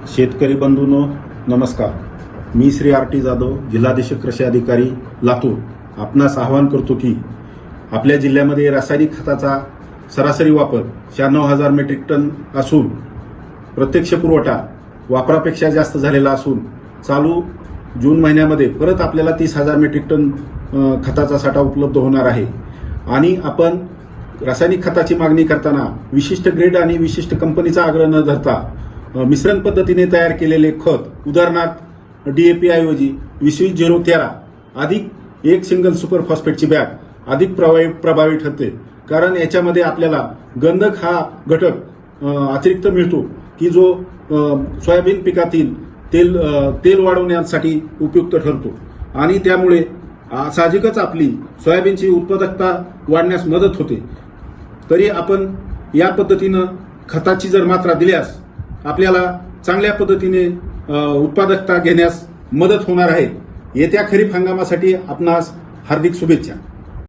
शेतकरी बंधूंनो नमस्कार. मी श्री आर.टी. जाधव, जिल्हाधीशक कृषी अधिकारी लातूर, आपणास आवाहन करतो की आपल्या जिल्ह्यामध्ये रासायनिक खताचा सरासरी वापर 96,000 मेट्रिक टन असून प्रत्यक्ष पुरवठा वापरापेक्षा जास्त झालेला असून चालू जून महिन्यामध्ये परत आपल्याला 30,000 मेट्रिक टन खताचा साठा उपलब्ध होणार आहे. आणि आपण रासायनिक खताची मागणी करताना विशिष्ट ग्रेड आणि विशिष्ट कंपनीचा आग्रह न धरता मिश्रण पद्धतीने तयार केलेले खत, उदाहरणार्थ DAP ऐवजी 20-0-13 अधिक एक सिंगल सुपर फॉस्फेटची बॅग अधिक प्रभावी ठरते. कारण याच्यामध्ये आपल्याला गंधक हा घटक अतिरिक्त मिळतो की जो सोयाबीन पिकातील तेल वाढवण्यासाठी उपयुक्त ठरतो आणि त्यामुळे साहजिकच आपली सोयाबीनची उत्पादकता वाढण्यास मदत होते. तरी आपण या पद्धतीनं खताची जर मात्रा दिल्यास आपल्याला चांगल्या पद्धतीने उत्पादकता घेण्यास मदत होणार आहे. येत्या खरीप हंगामासाठी आपणास हार्दिक शुभेच्छा.